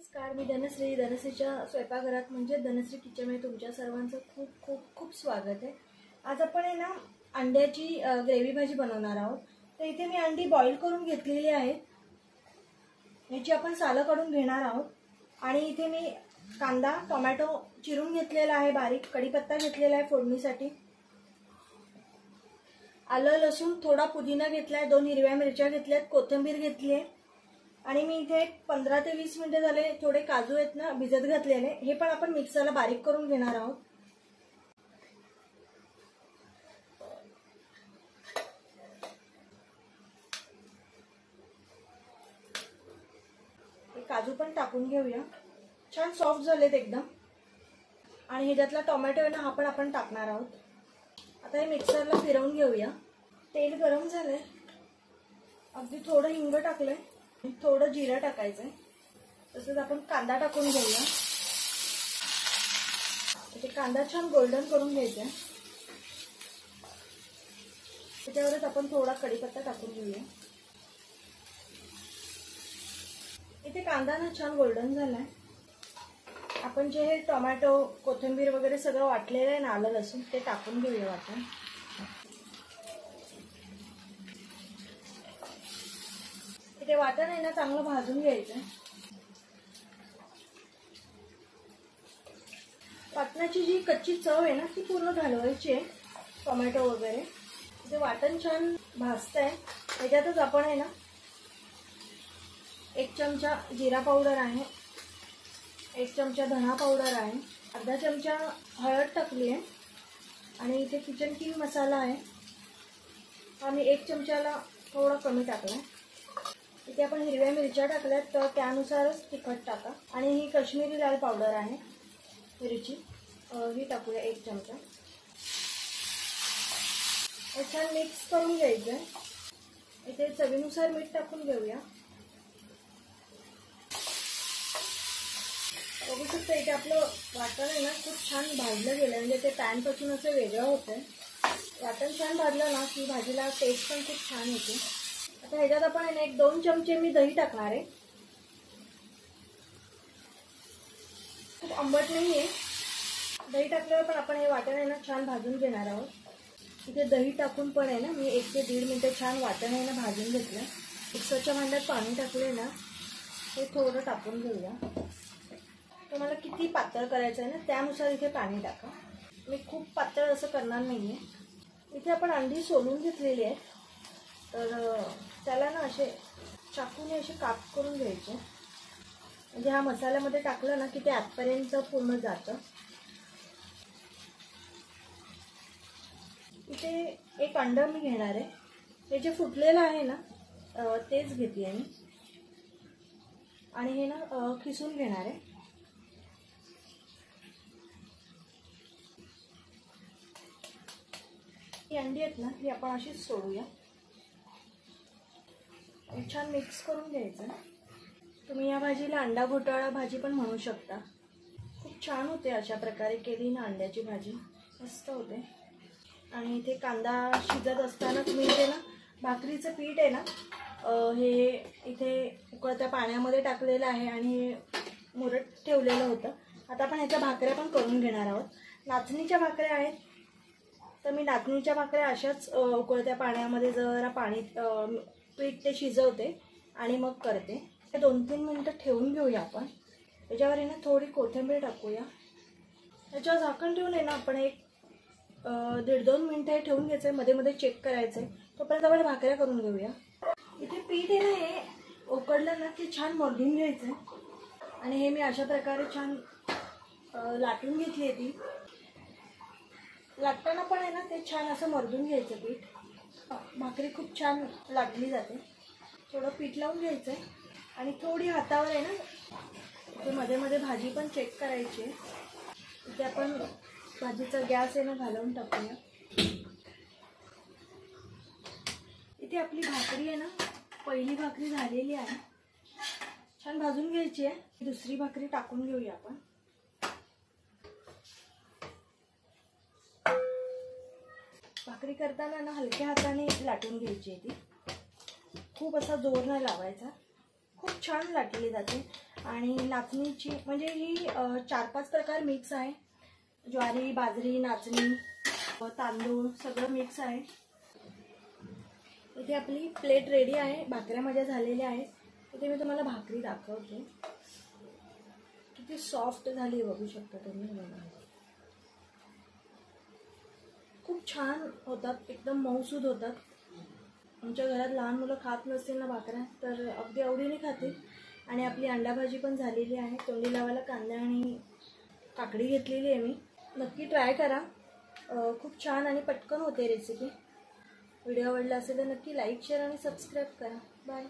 नमस्कार, मी धनश्री. धनश्रीच्या स्वयंपाकघरात म्हणजे धनश्री किचनमध्ये तुमच्या सर्वांचं खूप खूप खूप स्वागत आहे. आज आपण आहे ना अंड्याची ग्रेव्ही भाजी बनवणार आहोत. तर इथे मी अंडी बॉईल करून घेतलेली आहेत. याची आपण सालं काढून घेणार आहोत. आणि इथे मी कांदा टोमॅटो चिरून घेतलेला आहे, बारीक कढीपत्ता घेतलेला आहे फोडणीसाठी, आलं लसूण थोडा पुदिना घेतलाय, 2 हिरव्या मिरच्या घेतल्यात, कोथिंबीर घेतली आहे. आणि मी इथे 15 ते 20 मिनिटे झाले थोडे काजू आहेत ना भिजत घातलेले, हे पण आपण मिक्सरला बारीक करून घेणार आहोत. हे काजू पण टाकून घेऊया. छान सॉफ्ट झालेत एकदम. आणि ह्याच्यातला टोमॅटो आहे ना हा पण आपण टाकणार आहोत. आता हे मिक्सरला फिरवून घेऊया. तेल गरम झालंय, अगदी थोडं हिंग टाकलंय, थोडं जिरं टाकायचंय. तसंच आपण कांदा टाकून घेऊया. इथे कांदा छान गोल्डन करून घ्यायचा. त्याच्यावरच आपण थोडा कढीपत्ता टाकून घेऊया. इथे कांदा ना छान गोल्डन झालाय. आपण जे हे टोमॅटो कोथिंबीर वगैरे सगळं वाटलेलं आहे ना आलं लसूण ते टाकून घेऊया वाटून. इथे वाटण आहे ना चांगलं भाजून घ्यायचं. वाटणाची जी कच्ची चव आहे ना ती पूर्ण घालवायची आहे, टोमॅटो वगैरे. इथे वाटण छान भाजतंय. त्याच्यातच आपण आहे ना 1 चमचा जिरा पावडर आहे, 1 चमचा धना पावडर आहे, अर्धा चमचा हळद टाकली आहे. आणि इथे किचन किंग मसाला आहे, आम्ही 1 चमचाला थोडा कमी टाकला. इथे आपण हिरव्या मिरच्या टाकल्यात तर त्यानुसारच तिखट टाका. आणि ही काश्मीरी लाल पावडर आहे मिरची, ही टाकूया 1 चमचा. हे छान मिक्स करून घ्यायचं. इथे चवीनुसार मीठ टाकून घेऊया. बघू शकता इथे आपलं वाटण आहे ना खूप छान भाजलं गेलं, म्हणजे ते पॅनपासून असं वेगळं होतंय. वाटण छान भाजलं ना की भाजीला टेस्ट पण खूप छान येते. आता ह्याच्यात आपण आहे ना 1-2 चमचे मी दही टाकणार आहे. खूप आंबट नाहीये. दही टाकल्यावर पण आपण हे वाटण आहे ना छान भाजून घेणार आहोत. इथे दही टाकून पण आहे ना मी 1 ते 1.5 मिनिटं छान वाटण आहे ना भाजून घेतलं. मिक्सरच्या भांड्यात पाणी टाकले ना हे थोडं टाकून घेऊया. तुम्हाला किती पातळ करायचं आहे ना त्यानुसार इथे पाणी टाका. मी खूप पातळ असं करणार नाहीये. इथे आपण अंडी सोलून घेतलेली आहे, तर त्याला ना असे चाकूने असे काप करून घ्यायचे. म्हणजे हा मसाल्यामध्ये टाकलं ना की ते आतपर्यंत पूर्ण जातं. इथे 1 अंडं मी घेणार आहे. हे जे फुटलेलं आहे ना तेच घेते मी. आणि हे ना खिसून घेणार आहे. ही अंडी आहेत ना ही आपण अशीच सोडूया. छान मिक्स करून घ्यायचं. तुम्ही या भाजीला अंडा घोटाळा भाजी पण म्हणू शकता. खूप छान होते अशा प्रकारे केली ना अंड्याची भाजी, मस्त होते. आणि इथे कांदा शिजत असताना तुम्ही इथे ना भाकरीचं पीठ आहे ना हे इथे उकळत्या पाण्यामध्ये टाकलेलं आहे आणि मुरत ठेवलेलं होतं. आता आपण ह्याच्या भाकऱ्या पण करून घेणार आहोत. नाचणीच्या भाकऱ्या आहेत, तर मी नाचणीच्या भाकऱ्या अशाच उकळत्या पाण्यामध्ये जरा पाणी पीठ ते शिजवते आणि मग करते. 2-3 मिनिटं ठेवून घेऊया आपण. त्याच्यावर आहे ना थोडी कोथिंबीर टाकूया. त्याच्यावर झाकण ठेवून आहे ना आपण 1-1.5-2 मिनिटं ठेवून घ्यायचं आहे. मध्ये मध्ये चेक करायचं आहे. तोपर्यंत आपण भाकऱ्या करून घेऊया. इथे पीठ आहे ना हे उकडलं ना की छान मळून घ्यायचं आहे. आणि हे मी अशा प्रकारे छान लाटून घेतली आहे. ती लाटताना पण आहे ना ते छान असं मर्दून घ्यायचं पीठ. भाकरी खूप छान लाटली जाते. थोडं पीठ लावून घ्यायचं आहे आणि थोडी हातावर आहे ना ते मध्ये मध्ये भाजी पण चेक करायची आहे. इथे आपण भाजीचा गॅस आहे ना घालवून टाकूया. इथे आपली भाकरी आहे ना पहिली भाकरी झालेली आहे, छान भाजून घ्यायची आहे. दुसरी भाकरी टाकून घेऊया आपण. भाकरी करताना ना हलक्या हाताने लाटून घ्यायची आहे ती. खूप असा जोर नाही लावायचा. खूप छान लाटली जाते. आणि नाचणीची म्हणजे ही 4-5 प्रकार मिक्स आहे. ज्वारी, बाजरी, नाचणी, तांदूळ सगळं मिक्स आहे. इथे आपली प्लेट रेडी आहे. भाकऱ्या माझ्या झालेल्या आहेत. इथे मी तुम्हाला भाकरी दाखवते. किती सॉफ्ट झाली बघू शकता तुम्ही. खूप छान होतात, एकदम मऊसूद होतात. आमच्या घरात लहान मुलं खात नसतील ना भाकऱ्या, तर अगदी आवडीने खातील. आणि आपली अंडा भाजी पण झालेली आहे. तोंडी लावायला कांदा आणि काकडी घेतलेली आहे मी. नक्की ट्राय करा. खूप छान आणि पटकन होते रेसिपी. व्हिडिओ आवडला असेल तर नक्की लाईक, शेअर आणि सबस्क्राईब करा. बाय.